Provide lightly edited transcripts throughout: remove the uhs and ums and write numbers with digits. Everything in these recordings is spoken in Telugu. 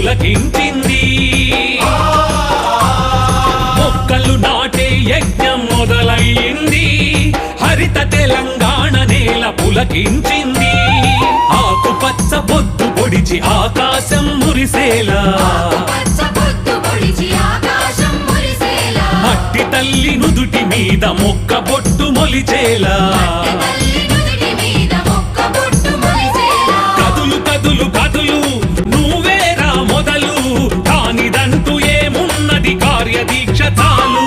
పులకించింది. మొక్కలు నాటే యజ్ఞం మొదలయ్యింది. హరిత తెలంగాణ నేల పులకించింది. ఆకుపచ్చ పొద్దు పొడిచి ఆకాశం మురిసేలా, మట్టి తల్లి నుదుటి మీద మొక్క బొట్టు మొలిచేలా, కదులు కదులు కదులు నువ్వేరా మొదలు, కానిదంటూ ఏమున్నది కార్యదీక్ష చాలు.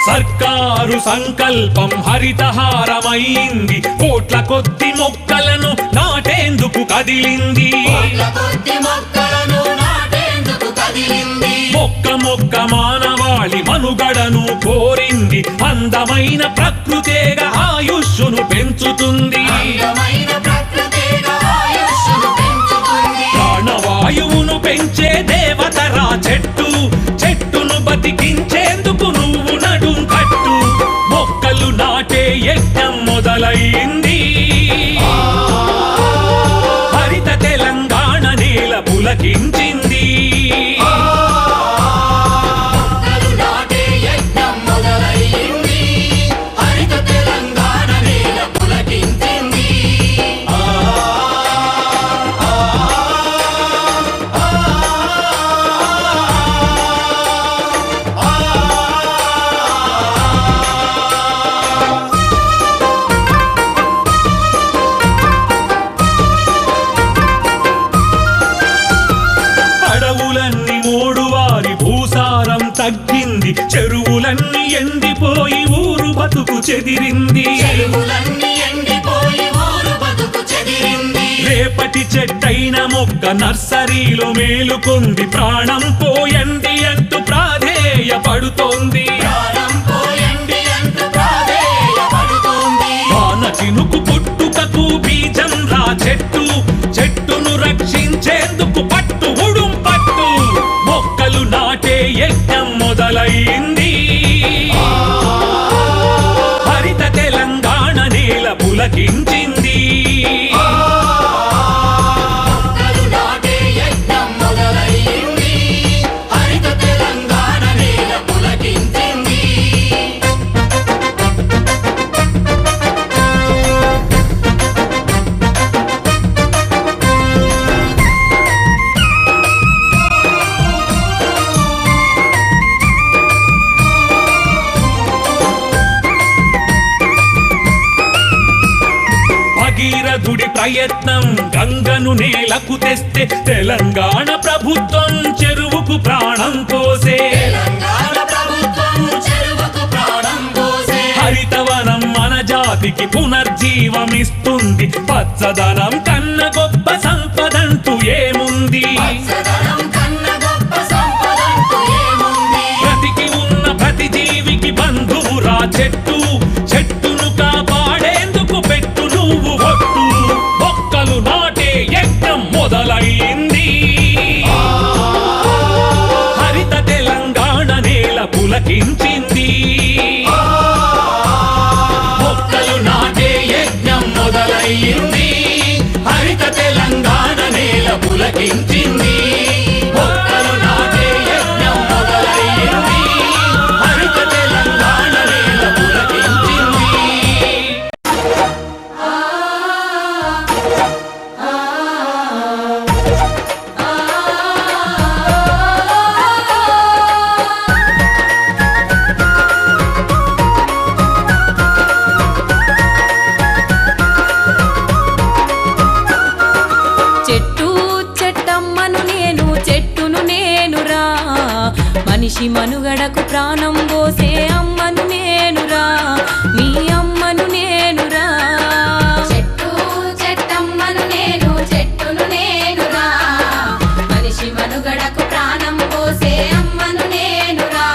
సర్కారు సంకల్పం హరితహారమైంది. కోట్ల కొద్ది మొక్కలను నాటేందుకు కదిలింది. మొక్క మొక్క మానవాళి మనుగడను కోరింది. అందమైన ప్రకృతేగా ఆయుష్ను పెంచుతుంది. ప్రాణవాయువును పెంచే దేవతరా చెట్టు, చెట్టును బతికించేందుకు నువ్వు నడుం కట్టు. మొక్కలు నాటే యజ్ఞం మొదలైంది. హరిత తెలంగాణ నేల పులకించింది. తగ్గింది. చెరువులన్నీ ఎండిపోయి ఊరు బతుకు చెదిరింది. రేపటి చెట్టైన మొక్క నర్సరీలో మేలుకొంది. ప్రాణం పోయండి అంటూ ప్రాధేయపడుతోంది. వాన చినుకు పుట్టుకకు బీజం రా చెట్టు, చెట్టును రక్షించేందుకు పట్టు ఉడుం పట్టు. మొక్కలు నాటే యజ్ఞం మొదలైంది. హరిత తెలంగాణ నేల పులకించింది. భగీరథుడి ప్రయత్నం గంగను నేలకు తెస్తే, తెలంగాణ ప్రభుత్వం చెరువుకు ప్రాణం పోసే. హరితవనం మన జాతికి పునర్జీవమిస్తుంది. పచ్చదనం కన్న గొప్ప సంపదంటూ ఏముంది? బ్రతికి ఉన్న ప్రతి జీవికి బంధువురా చెట్టు, చెట్టును కాపాడేందుకు పెట్టు నువ్వు ఒట్టు. మొక్కలు నాటే యజ్ఞం మొదలైంది. హరిత తెలంగాణ నేల పులకించింది. మొక్కలు నాటే యజ్ఞం మొదలైంది. హరిత తెలంగాణ నేల పులకించింది. మొక్కలు నాటే యజ్ఞం మొదలైంది. హరిత తెలంగాణ నేల పులకించింది. మనిషి మనుగడకు ప్రాణం పోసే అమ్మను నేనురా, మీ అమ్మను నేనురా. చెట్టు చెట్టమ్మను నేను, చెట్టును నేనురా. మనిషి మనుగడకు ప్రాణం పోసే అమ్మను నేనురా.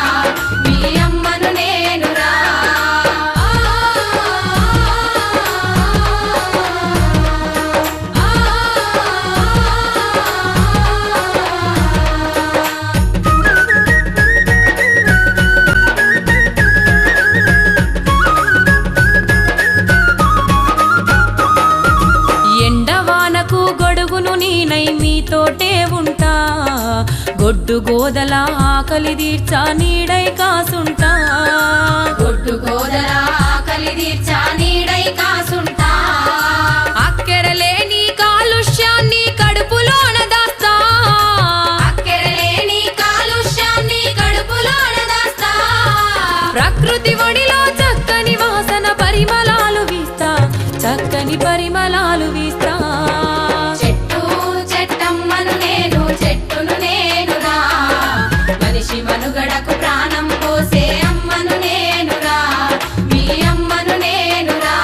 గొడ్డు గోదల ఆకలి తీర్చా నీడై కాసుంటా గొడ్డు గోదల ఆకలి తీర్చా నీడై కాసుంటా అక్కెరలేని కాలుష్యాన్ని కడుపులోన దాస్తా అక్కెరలేని కాలుష్యాన్ని కడుపులోన దాస్తా ప్రకృతి ఒడిలో చక్కని వాసన పరిమళాలు వీస్తా చక్కని పరిమళాలు వీస్తా చెట్టు చెట్టమ్మను నేను చెట్టును నేనురా మనిషి మనుగడకు ప్రాణం పోసే అమ్మను నేనురా మీ అమ్మను నేనురా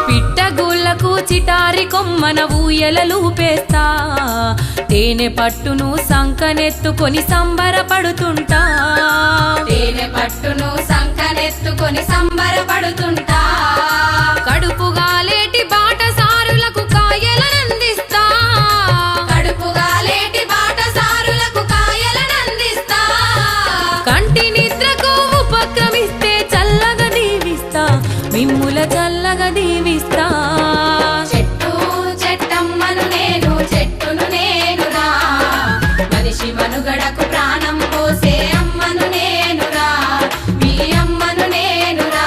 పిట్టగూళ్ళకు చిటారి కొమ్మన ఊయలలూపేస్తా తేనె పట్టును సంకనెత్తుకొని సంబరపడుతుంటా తేనె పట్టును సంకనెత్తుకొని సంబరపడుతుంటా కడుపుగా లేటి బాటసారులకు కాయలనందిస్తా కడుపుగా లేటి బాటసారులకు కాయలనందిస్తా కంటి నిద్రకు ఉపక్రమిస్తే చల్లగా దీవిస్తా మిమ్ముల చల్లగా దీవిస్తా చెట్టు చెట్టమ్మను నేను చెట్టును నేనురా మనిషి మనుగడకు ప్రాణం పోసే అమ్మను నేనురా మీ అమ్మను నేనురా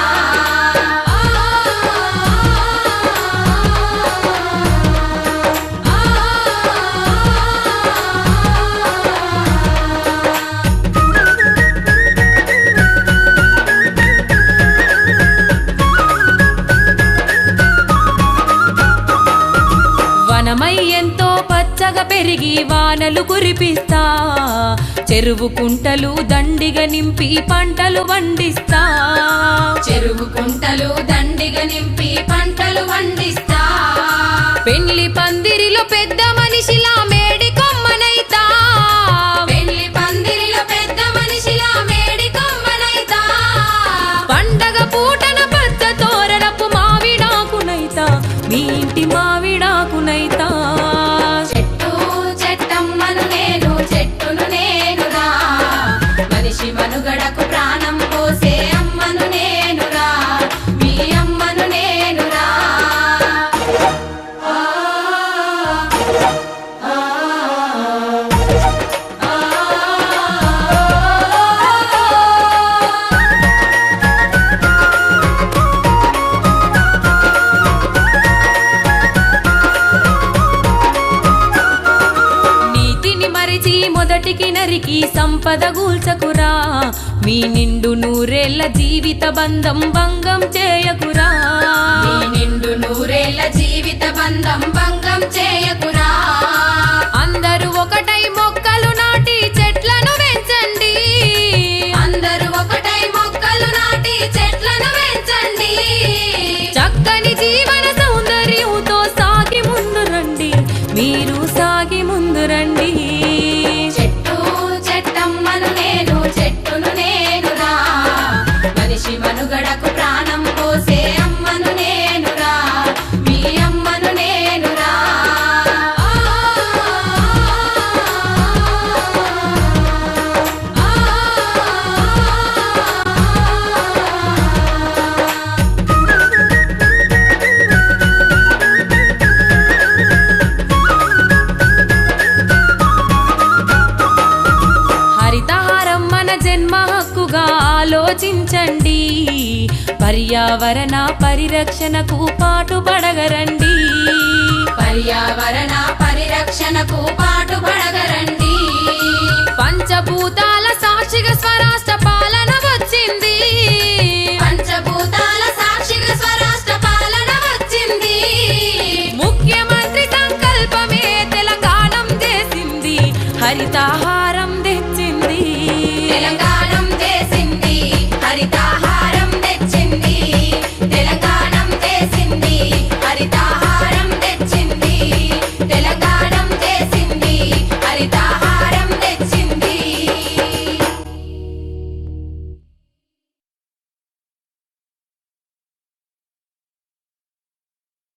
వనమై ఎంతో పచ్చగా పెరిగి వానలు కురిపిస్తా చెరువు కుంటలు దండిగా నింపి పంటలు వండిస్తా చెరువు కుంటలు దండిగా నింపి పంటలు వండిస్తా పెళ్లి పందిరిలో పెద్ద మనిషిలా మేడి కొమ్మనైతా పెళ్లి పందిరిలో పెద్ద మనిషిలా మేడి కొమ్మనైతా పండగ పూటన పచ్చ తోరణపు మావిడాకునైతా మీ ఇంటి మావిడాకునైతా చెట్టు చెట్టమ్మను నేను చెట్టును నేనురా మనిషి మనుగడకు ప్రాణం పోసే అమ్మను నేనురా మీ అమ్మను నేనురా నీతిని మరిచి మొదటికి నరికి సంపద గూల్చకురా మీ నిండు నూరేళ్ల జీవిత బంధం భంగం చేయకురా నీ నిండు నూరేళ్ల జీవిత బంధం భంగం చేయకురా అందరూ ఒకటై మొక్కలు నాటి చెట్లను పెంచండి అందరూ ఒకటై మొక్కలు నాటి చెట్లను పెంచండి చక్కని జీవన సౌందర్యంతో సాగి ముందు రండి మీరు సాగి ముందు రండి చెట్టు చెట్టమ్మను నేను చెట్టును నేనురా మనిషి మనుగడకు ప్రాణం పోసే అమ్మను నేనురా మీ అమ్మను నేనురా హరితహారం మన జన్మ హక్కుగా ఆలోచించండి పర్యావరణ పరిరక్షణకు పాటుపడగరండి పర్యావరణ పరిరక్షణకు పాటుపడగరండి పంచభూతాల సాక్షిగా స్వరాష్ట్ర పాలన వచ్చింది పంచభూతాల సాక్షిగా స్వరాష్ట్ర పాలన వచ్చింది ముఖ్యమంత్రి సంకల్పమే తెలంగాణం చేసింది హరితహారం